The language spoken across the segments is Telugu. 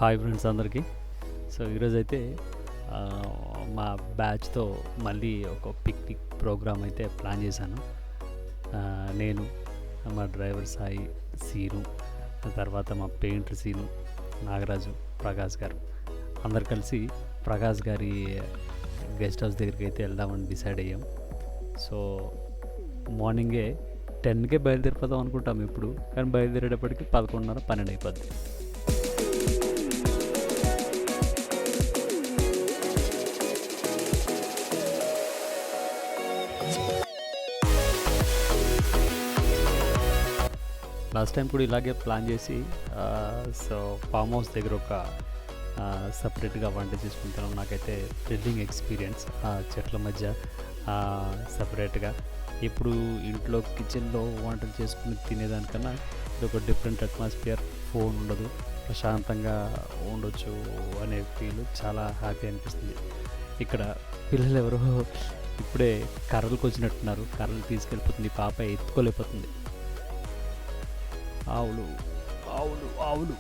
హాయ్ ఫ్రెండ్స్ అందరికీ. సో ఈరోజైతే మా బ్యాచ్తో మళ్ళీ ఒక పిక్నిక్ ప్రోగ్రామ్ అయితే ప్లాన్ చేశాను. నేను, మా డ్రైవర్ సాయి, సీను, తర్వాత మా పెయింటర్ సీను, నాగరాజు, ప్రకాష్ గారు అందరు కలిసి ప్రకాష్ గారి గెస్ట్ హౌస్ దగ్గరికి అయితే వెళ్దామని డిసైడ్ అయ్యాం. సో మార్నింగే 10కే బయలుదేరిపోదాం అనుకుంటాం ఇప్పుడు, కానీ బయలుదేరేటప్పటికి 11:30, 12 అయిపోద్ది. లాస్ట్ టైం కూడా ఇలాగే ప్లాన్ చేసి సో ఫామ్ హౌస్ దగ్గర ఒక సపరేట్గా వంట చేసుకుంటాను. నాకైతే థ్రిల్లింగ్ ఎక్స్పీరియన్స్ చెట్ల మధ్య సపరేట్గా. ఇప్పుడు ఇంట్లో కిచెన్లో వంటలు చేసుకుని తినేదానికన్నా ఇది ఒక డిఫరెంట్ అట్మాస్ఫియర్. ఫోన్ ఉండదు, ప్రశాంతంగా ఉండొచ్చు అనే ఫీల్ చాలా హ్యాపీ అనిపిస్తుంది. ఇక్కడ పిల్లలు ఎవరో ఇప్పుడే కర్రలకు వచ్చినట్టున్నారు, కర్రలు తీసుకెళ్ళిపోతుంది, పాప ఎత్తుకోలేకపోతుంది. ఆవులు ఆవులు ఆవులు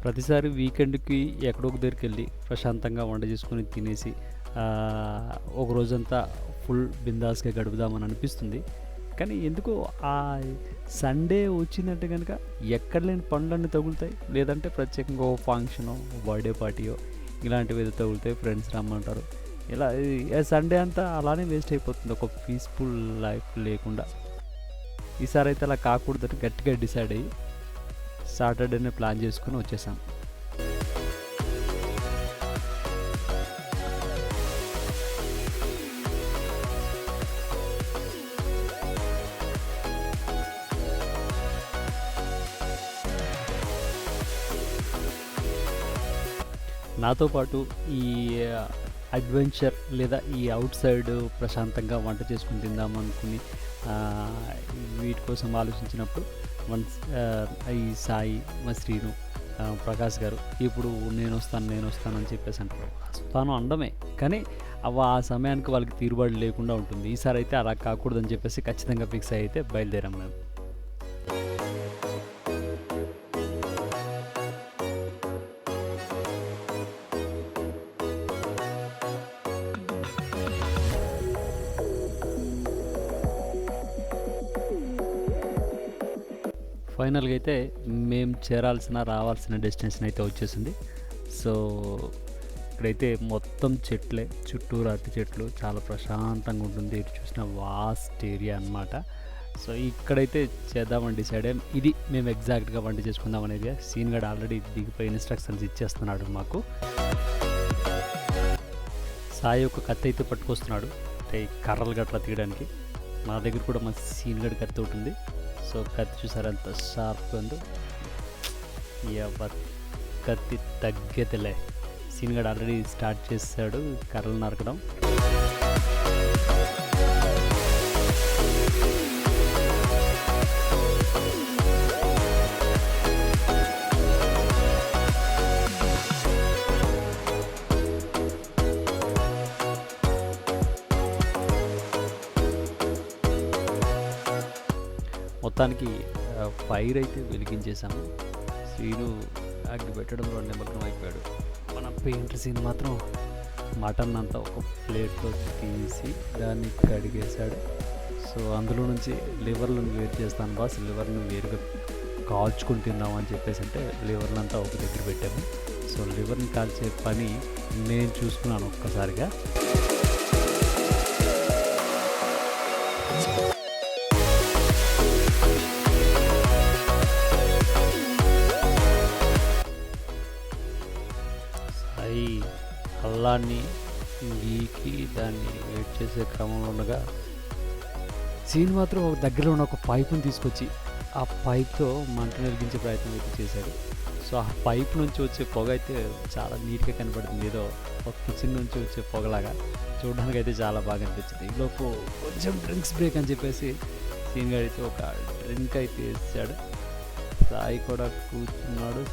ప్రతిసారి వీకెండ్కి ఎక్కడో ఒక దగ్గరికి వెళ్ళి ప్రశాంతంగా వంట చేసుకొని తినేసి ఒక రోజంతా ఫుల్ బిందాస్గా గడుపుదామని అనిపిస్తుంది. కానీ ఎందుకో ఆ సండే వచ్చిందంటే కనుక ఎక్కడ లేని పనులన్నీ తగులుతాయి. లేదంటే ప్రత్యేకంగా ఓ ఫంక్షనో, బర్త్డే పార్టీయో ఇలాంటివి ఏదో తగులుతాయి, ఫ్రెండ్స్ రమ్మంటారు. ఇలా సండే అంతా అలానే వేస్ట్ అయిపోతుంది, ఒక పీస్ఫుల్ లైఫ్ లేకుండా. ఈసారి అయితే అలా కాకూడదని గట్టిగా డిసైడ్ అయ్యి సాటర్డేనే ప్లాన్ చేసుకుని వచ్చేసాం. నాతో పాటు ఈ అడ్వెంచర్ లేదా ఈ అవుట్ సైడ్ ప్రశాంతంగా వంట చేసుకుని తిందామనుకుని వీటి కోసం ఆలోచించినప్పుడు ఈ సాయి, మా శ్రీను, ప్రకాష్ గారు ఇప్పుడు నేను వస్తాను అని చెప్పేసి అంటారు. వస్తాను అనడమే కానీ ఆ సమయానికి వాళ్ళకి తీరుబాటు లేకుండా ఉంటుంది. ఈసారి అయితే అలా కాకూడదని చెప్పేసి ఖచ్చితంగా ఫిక్స్ అయితే బయలుదేరాం మేము. ఫైనల్గా అయితే మేము రావాల్సిన డెస్టినేషన్ అయితే వచ్చేసింది. సో ఇక్కడైతే మొత్తం చెట్లే, చుట్టూరు అరటి చెట్లు, చాలా ప్రశాంతంగా ఉంటుంది. ఇటు చూసిన వాస్ట్ ఏరియా అనమాట. సో ఇక్కడైతే చేద్దామని డిసైడ్ అయ్యాం. ఇది మేము ఎగ్జాక్ట్గా వంట చేసుకుందాం అనేది. సీన్ గడ్ ఆల్రెడీ దిగిపోయి ఇన్స్ట్రక్షన్స్ ఇచ్చేస్తున్నాడు మాకు. సాయి ఒక కత్తి అయితే పట్టుకొస్తున్నాడు, అంటే కర్రలు గట్లా తీయడానికి. మా దగ్గర కూడా మా సీన్ గడ్ కత్తి ఉంటుంది. సో కత్తి చూసారు ఎంత షార్ప్గా ఉందో. కత్తి తగ్గేతలే. సీన్ గడ్ ఆల్రెడీ స్టార్ట్ చేశాడు కర్రలు నరకడం. మొత్తానికి ఫైర్ అయితే వెలిగించేసాము. శ్రీను అగ్గి పెట్టడంలో నిమగ్నం అయిపోయాడు. మన పెయింటర్ సీన్ మాత్రం మటన్ అంతా ఒక ప్లేట్లో తీసి దాన్ని కడిగేశాడు. సో అందులో నుంచి లివర్లను వేరు చేస్తాను బాస్, లివర్ను వేరుగా కాల్చుకొని తిందామని చెప్పేసి అంటే లివర్లంతా ఒక దగ్గర పెట్టాము. సో లివర్ని కాల్చే పని నేను చూసుకున్నాను ఒక్కసారిగా. అల్లాన్ని గీకి దాన్ని వెయిట్ చేసే క్రమంలో ఉండగా సీన్ మాత్రం ఒక దగ్గరలో ఉన్న ఒక పైపుని తీసుకొచ్చి ఆ పైప్తో మంట వెలిగించే ప్రయత్నం అయితే చేశాడు. సో ఆ పైప్ నుంచి వచ్చే పొగ అయితే చాలా నీట్గా కనపడుతుంది, ఏదో ఒక కిచెన్ నుంచి వచ్చే పొగలాగా. చూడడానికి అయితే చాలా బాగా అనిపించింది. ఈలోపు కొంచెం డ్రింక్స్ బ్రేక్ అని చెప్పేసి సీన్ గారు అయితే ఒక డ్రింక్ అయితే వేసాడు. సాయి కూడా కూర్చున్నాడు.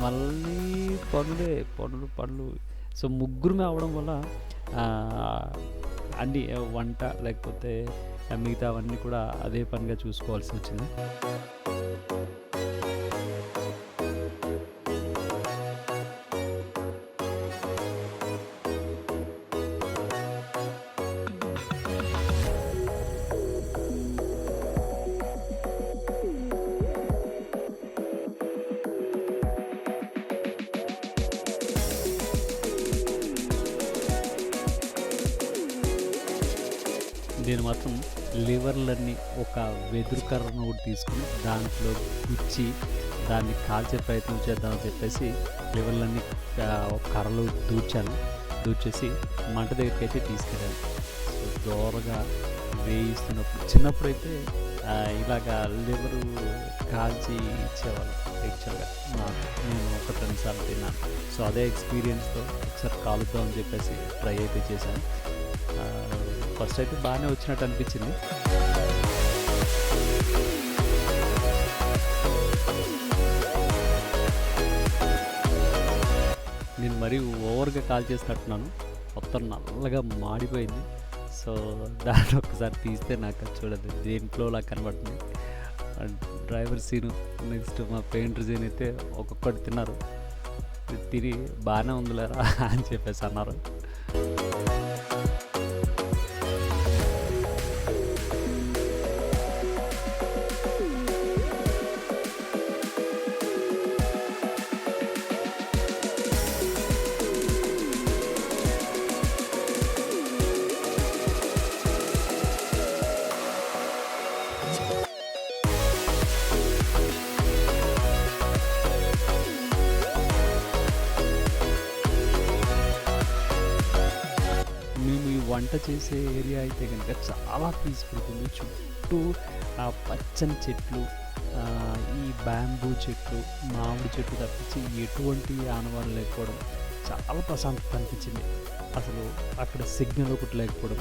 మళ్ళీ పనులు సో ముగ్గురమే అవ్వడం వల్ల అన్నీ వంట లేకపోతే మిగతావన్నీ కూడా అదే పనిగా చూసుకోవాల్సి వచ్చింది. నేను మాత్రం లివర్‌లన్నీ ఒక వెదురు కర్రను ఒకటి తీసుకొని దాంట్లో గుచ్చి దాన్ని కాల్చే ప్రయత్నం చేద్దామని చెప్పేసి లివర్‌లన్నీ ఒక కర్రలో దూర్చాను. దూర్చేసి మంట దగ్గరికైతే తీసుకెళ్ళాను. సో దోరగా వేయిస్తున్నప్పుడు చిన్నప్పుడైతే ఇలాగా లివరు కాల్చి ఇచ్చేవాళ్ళు యాక్చువల్‌గా నాకు. నేను ఒక 2 సార్లు తిన్నాను. సో అదే ఎక్స్‌పీరియన్స్‌తో ఒకసారి కాలుద్దామని చెప్పేసి ట్రై అయితే చేశాను. ఫస్ట్ అయితే బాగానే వచ్చినట్టు అనిపించింది. నేను మరీ ఓవర్‌గా కాల్చేసినట్టున్నాను. మొత్తం నల్లగా మాడిపోయింది. సో దాన్ని ఒక్కసారి తీస్తే నాకు అది చూడండి దేంట్లోలా కనబడుతుంది. డ్రైవర్ సీను నెక్స్ట్ మా పెయింటర్ సీన్ అయితే ఒక్కొక్కటి తిన్నారు. తిని బాగానే ఉందిలేరా అని చెప్పేసి అన్నారు. మేము ఈ వంట చేసే ఏరియా అయితే కనుక చాలా పీస్ఫుల్గా ఉంది. చుట్టూ పచ్చని చెట్లు, ఈ బ్యాంబూ చెట్లు, మామిడి చెట్లు తప్పించి ఎటువంటి ఆనవాళ్ళు లేకపోవడం చాలా ప్రశాంతత అనిపించింది. అసలు అక్కడ సిగ్నల్ ఒకటి లేకపోవడం,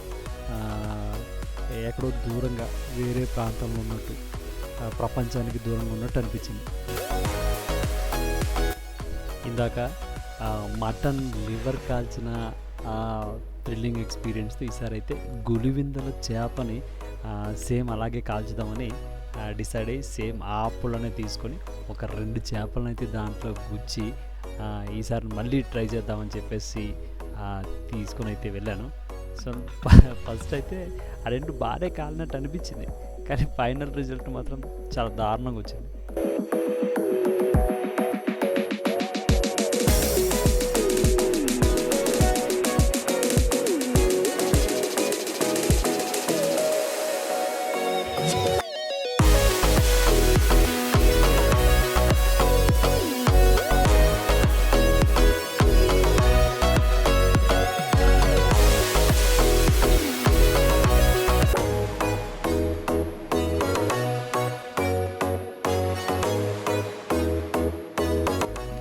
ఎక్కడో దూరంగా వేరే ప్రాంతంలో ఉన్నట్టు, ప్రపంచానికి దూరంగా ఉన్నట్టు అనిపించింది. ఇందాక మటన్ లివర్ కాల్చిన థ్రిల్లింగ్ ఎక్స్పీరియన్స్‌తో ఈసారి అయితే గులివిందల చేపని సేమ్ అలాగే కాల్చుదామని డిసైడ్ అయ్యి సేమ్ ఆ అప్పులోనే తీసుకొని ఒక 2 చేపలను అయితే దాంట్లో గుచ్చి ఈసారి మళ్ళీ ట్రై చేద్దామని చెప్పేసి తీసుకొని అయితే వెళ్ళాను. సో ఫస్ట్ అయితే ఆ 2 బాగానే కాలినట్టు అనిపించింది. కానీ ఫైనల్ రిజల్ట్ మాత్రం చాలా దారుణంగా వచ్చింది.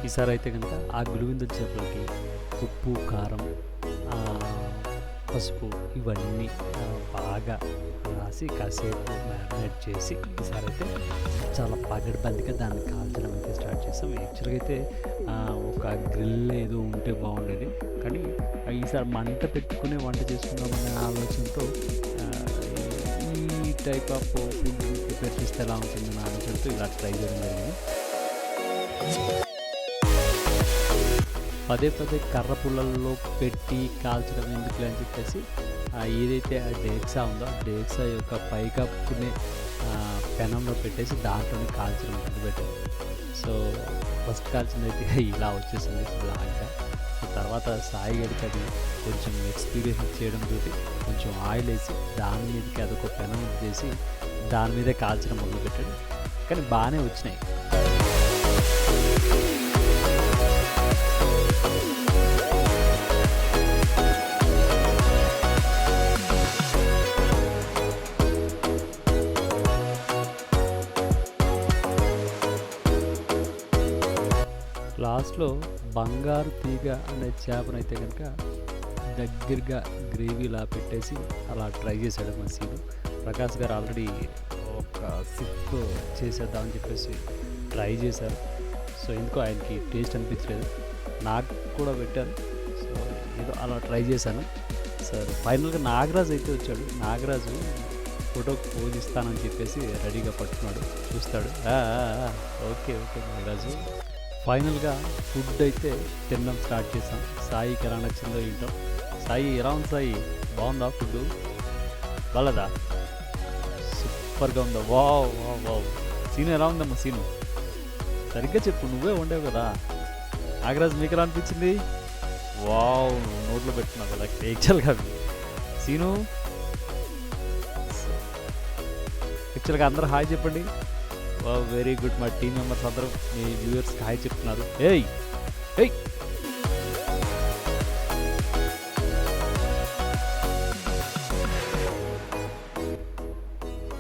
ఈసారి అయితే కనుక ఆ గులివిందల చేపలకి ఉప్పు, కారం, పసుపు ఇవన్నీ బాగా రాసి కాసేపు మ్యారినేట్ చేసి ఈసారి అయితే చాలా పగడ్బందీగా దాన్ని కాల్చడం అయితే స్టార్ట్ చేసాం. యాక్చువల్గా అయితే ఒక గ్రిల్ ఏదో ఉంటే బాగుండేది, కానీ ఈసారి మంట పెట్టుకుని వంట చేసుకుందామనే ఆలోచనతో ఈ టైప్ ఆఫ్ ఫుడ్ ప్రిపేర్ చేస్తే ఎలా ఉంటుందన్న ఆలోచనతో ఇలా ట్రై చేయడం జరిగింది. పదే పదే కర్ర పుల్లల్లో పెట్టి కాల్చడం ఎందుకులే అని చెప్పేసి ఏదైతే ఆ డేక్సా ఉందో ఆ డేక్సా యొక్క పైకప్పుని పెనంలో పెట్టేసి దాంట్లోనే కాల్చడం మొదలుపెట్టాను. సో ఫస్ట్ కాల్చింది అయితే ఇలా వచ్చేసింది బ్లాక్గా. సో తర్వాత సాయి గడికి అది కొంచెం ఎక్స్పీరియన్స్ చేయడంతో కొంచెం ఆయిల్ వేసి దాని మీదకి అదొక పెనం చేసి దాని మీదే కాల్చడం మొదలుపెట్టాడు. కానీ బాగానే వచ్చినాయి. లాస్ట్లో బంగారు తీగ అనే చేపనైతే కనుక దగ్గరగా గ్రేవీలా పెట్టేసి అలా ట్రై చేశాడు మా సీను. ప్రకాష్ గారు ఆల్రెడీ ఒక సిప్ చేసేద్దామని చెప్పేసి ట్రై చేశారు. సో ఎందుకో ఆయనకి టేస్ట్ అనిపించలేదు, నాకు కూడా పెట్టారు. సో ఏదో అలా ట్రై చేశాను. సరే ఫైనల్‌గా నాగరాజు అయితే వచ్చాడు. నాగరాజు ఫోటోకి పోజ్ ఇస్తానని చెప్పేసి రెడీగా పట్టుకున్నాడు. చూస్తాడు. ఆ! ఆ! ఆ! ఓకే. ఓకే నాగరాజు. ఫైనల్‌గా ఫుడ్ అయితే తినడం స్టార్ట్ చేసాం. సాయికి ఎలా నచ్చిందో ఏంటో. సాయి ఎలా ఉంది సాయి? బావుందా ఫుడ్డు? బాలేదా? సూపర్‌గా ఉందా? వావ్! వావ్! వావ్! సీను ఎలా ఉందమ్మా సీను? సరిగ్గా చెప్పు నువ్వే వండావు కదా! నాగరాజు మీకు ఎలా అనిపించింది? వావ్! నోట్లో పెట్టుకున్నావు కదా యాక్చువల్‌గా సీను యాక్చువల్‌గా అందరూ హాయ్ చెప్పండి. వావ్! Very good. మా టీమ్ మెంబర్స్ అందరూ మీ వ్యూవర్స్‌కి హాయ్ చెప్తున్నారు. ఏయ్! ఏయ్!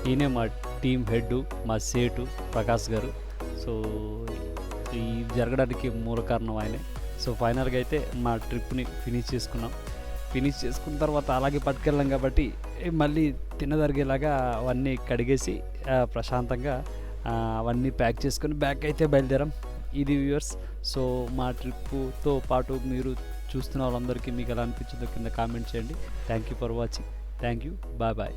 ఈయనే మా టీమ్ హెడ్ మా సేటు ప్రకాష్ గారు. సో ఈ జరగడానికి మూల కారణం ఆయనే. సో ఫైనల్గా అయితే మా ట్రిప్ని ఫినిష్ చేసుకున్నాం. ఫినిష్ చేసుకున్న తర్వాత అలాగే పట్టుకెళ్ళాం కాబట్టి మళ్ళీ తినదరిగేలాగా అవన్నీ కడిగేసి ప్రశాంతంగా అవన్నీ ప్యాక్ చేసుకొని బ్యాక్ అయితే బయలుదేరాం. ఇది వ్యూవర్స్. సో మా ట్రిప్పుతో పాటు మీరు చూస్తున్న వాళ్ళందరికీ మీకు ఎలా అనిపించిందో కింద కామెంట్ చేయండి. Thank you for watching. Thank you. Bye bye.